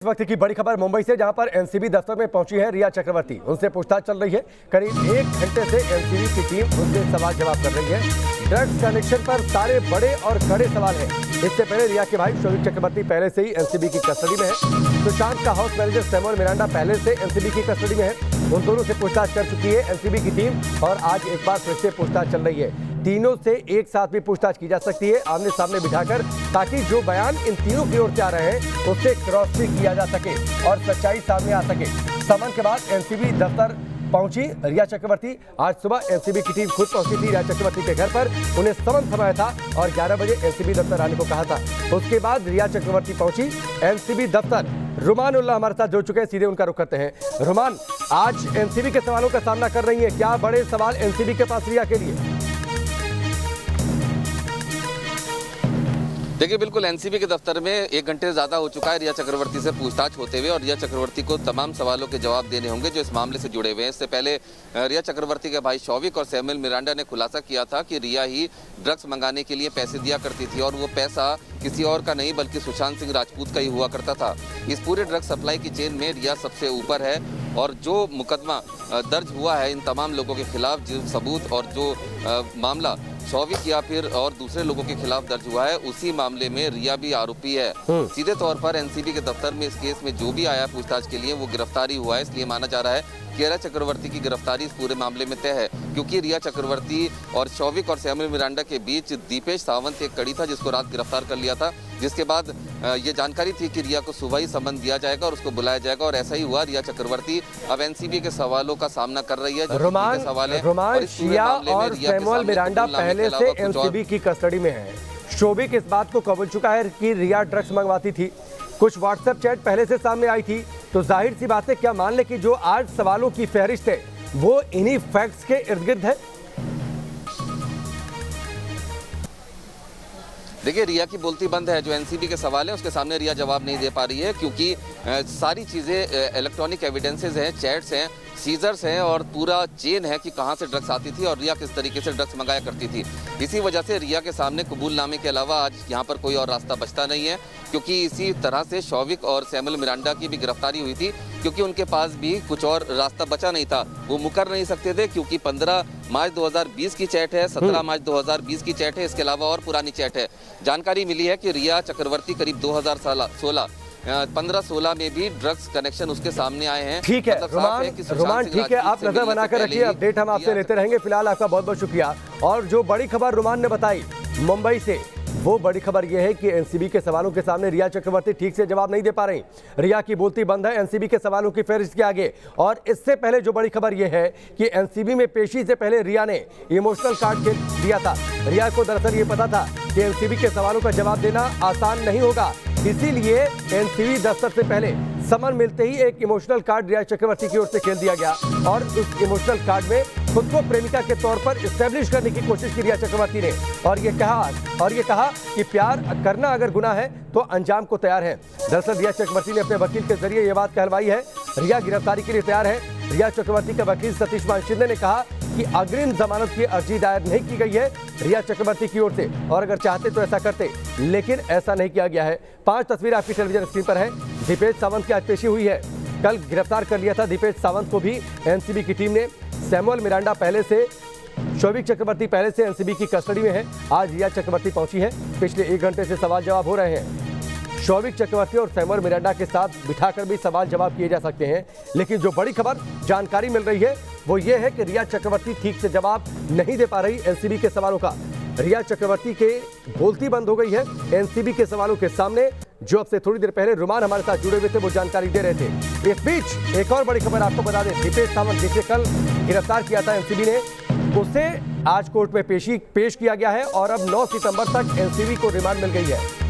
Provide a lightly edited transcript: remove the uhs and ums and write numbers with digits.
इस वक्त की बड़ी खबर मुंबई से, जहां पर एनसीबी दफ्तर में पहुंची है रिया चक्रवर्ती। उनसे पूछताछ चल रही है। करीब 1 घंटे से एनसीबी की टीम उनसे सवाल जवाब कर रही है। ड्रग्स कनेक्शन पर सारे बड़े और कड़े सवाल हैं। इससे पहले रिया के भाई शोविक चक्रवर्ती पहले से ही एनसीबी की कस्टडी में है। सुशांत का हाउस मैनेजर सैमुअल मिरांडा पहले से एनसीबी की कस्टडी में है। उन दोनों से पूछताछ कर चुकी है एनसीबी की टीम और आज एक बार फिर से पूछताछ चल रही है। तीनों से एक साथ भी पूछताछ की जा सकती है, आमने सामने बिठाकर, ताकि जो बयान इन तीनों की ओर से आ रहे हैं उससे क्रॉस चेक किया जा सके और सच्चाई सामने आ सके। समन के बाद एनसीबी दफ्तर पहुंची रिया चक्रवर्ती। आज सुबह एनसीबी की टीम खुद पहुंची थी रिया चक्रवर्ती के घर पर। उन्हें समन थमाया था और 11 बजे एनसीबी दफ्तर आने को कहा था। उसके बाद रिया चक्रवर्ती पहुंची एनसीबी दफ्तर। रुमान उल्लाह हमारे साथ जुड़ चुके हैं, सीधे उनका रुख करते हैं। रुमान, आज एनसीबी के सवालों का सामना कर रही है, क्या बड़े सवाल एनसीबी के पास रिया के लिए? देखिए, बिल्कुल एनसीबी के दफ्तर में 1 घंटे से ज़्यादा हो चुका है रिया चक्रवर्ती से पूछताछ होते हुए, और रिया चक्रवर्ती को तमाम सवालों के जवाब देने होंगे जो इस मामले से जुड़े हुए हैं। इससे पहले रिया चक्रवर्ती के भाई शोविक और सैमुअल मिरांडा ने खुलासा किया था कि रिया ही ड्रग्स मंगाने के लिए पैसे दिया करती थी और वो पैसा किसी और का नहीं बल्कि सुशांत सिंह राजपूत का ही हुआ करता था। इस पूरे ड्रग्स सप्लाई की चेन में रिया सबसे ऊपर है और जो मुकदमा दर्ज हुआ है इन तमाम लोगों के खिलाफ, जो सबूत और जो मामला शोविक या फिर और दूसरे लोगों के खिलाफ दर्ज हुआ है, उसी मामले में रिया भी आरोपी है। सीधे तौर पर एनसीबी के दफ्तर में इस केस में जो भी आया पूछताछ के लिए वो गिरफ्तारी हुआ है। इसलिए माना जा रहा है कि रिया चक्रवर्ती की गिरफ्तारी इस पूरे मामले में तय है, क्योंकि रिया चक्रवर्ती और शोविक और सैमुअल मिरांडा के बीच दीपेश सावंत एक कड़ी था जिसको रात गिरफ्तार कर लिया था, जिसके बाद ये जानकारी थी कि रिया को सुबह ही समन दिया जाएगा और उसको बुलाया जाएगा, और ऐसा ही हुआ। रिया चक्रवर्ती अब एनसीबी के सवालों का सामना कर रही है। रोमान, रिया और सैमुअल मिरांडा पहले से एनसीबी की कस्टडी में है। शोविक इस बात को कबूल चुका है कि रिया ड्रग्स मंगवाती थी। कुछ व्हाट्सएप चैट पहले से सामने आई थी, तो जाहिर सी बात है, क्या मान ले कि जो आज सवालों की फहरिस्त है वो इन्हीं फैक्ट्स के इर्द गिर्द है? देखिए, रिया की बोलती बंद है। जो एनसीबी के सवाल है उसके सामने रिया जवाब नहीं दे पा रही है, क्योंकि सारी चीज़ें इलेक्ट्रॉनिक एविडेंसेस हैं, चैट्स हैं, सीजर्स हैं और पूरा चेन है कि कहां से ड्रग्स आती थी और रिया किस तरीके से ड्रग्स मंगाया करती थी। इसी वजह से रिया के सामने कबूलनामे के अलावा आज यहां पर कोई और रास्ता बचता नहीं है, क्योंकि इसी तरह से शोविक और सैमुअल मिरांडा की भी गिरफ्तारी हुई थी, क्योंकि उनके पास भी कुछ और रास्ता बचा नहीं था। वो मुकर नहीं सकते थे, क्योंकि 15 मार्च 2020 की चैट है, 17 मार्च 2020 की चैट है, इसके अलावा और पुरानी चैट है। जानकारी मिली है कि रिया चक्रवर्ती करीब 2016 15-16 में भी ड्रग्स कनेक्शन उसके सामने आए हैं। ठीक है रुमान, ठीक है, आप नजर बनाकर रखिए, अपडेट हम आपसे लेते रहेंगे। फिलहाल आपका बहुत बहुत शुक्रिया। और जो बड़ी खबर रुमान ने बताई मुंबई से, वो बड़ी खबर यह है कि एनसीबी के सवालों के सामने रिया चक्रवर्ती ठीक से जवाब नहीं दे पा रही। रिया की बोलती बंद है एनसीबी के सवालों की फहरिस्त के आगे। और इससे पहले जो बड़ी खबर यह है कि एनसीबी में पेशी से पहले रिया ने इमोशनल कार्ड दिया था। रिया को दरअसल ये पता था कि एनसीबी के सवालों का जवाब देना आसान नहीं होगा, इसीलिए एनसीबी दफ्तर से पहले समन मिलते ही एक इमोशनल कार्ड रिया चक्रवर्ती की ओर से खेल दिया गया और उस इमोशनल कार्ड में खुद को प्रेमिका के तौर पर इस्टेब्लिश करने की कोशिश की रिया चक्रवर्ती ने, और ये कहा कि प्यार करना अगर गुनाह है तो अंजाम को तैयार है। दरअसल रिया चक्रवर्ती ने अपने वकील के जरिए ये बात कहलवाई है। रिया गिरफ्तारी के लिए तैयार है। रिया चक्रवर्ती का वकील सतीश मान शिंदे ने कहा कि अग्रिम जमानत की अर्जी दायर नहीं की गई है रिया चक्रवर्ती की ओर से, और अगर चाहते तो ऐसा करते, लेकिन ऐसा नहीं किया गया है। 5 तस्वीरें आपकी टेलीविजन स्क्रीन पर है। दीपेश सावंत की आज पेशी हुई है। कल गिरफ्तार कर लिया था दीपेश सावंत को भी एनसीबी की टीम ने। सैमुअल मिरांडा पहले से, शोविक चक्रवर्ती पहले से एनसीबी की कस्टडी में है। आज रिया चक्रवर्ती पहुंची है। पिछले 1 घंटे से सवाल जवाब हो रहे हैं। शोविक चक्रवर्ती और सैमुअल मिरांडा के साथ बिठाकर भी सवाल जवाब किए जा सकते हैं, लेकिन जो बड़ी खबर जानकारी मिल रही है वो ये है कि रिया चक्रवर्ती ठीक से जवाब नहीं दे पा रही एनसीबी के सवालों का। रिया चक्रवर्ती के बोलती बंद हो गई है एनसीबी के सवालों के सामने। जो अब से थोड़ी देर पहले रुमान हमारे साथ जुड़े हुए थे, वो जानकारी दे रहे थे। इस बीच एक और बड़ी खबर आपको बता दें, दीपेश सावंत जिसे कल गिरफ्तार किया था एनसीबी ने, उसे आज कोर्ट में पेश किया गया है और अब 9 सितंबर तक एनसीबी को रिमांड मिल गई है।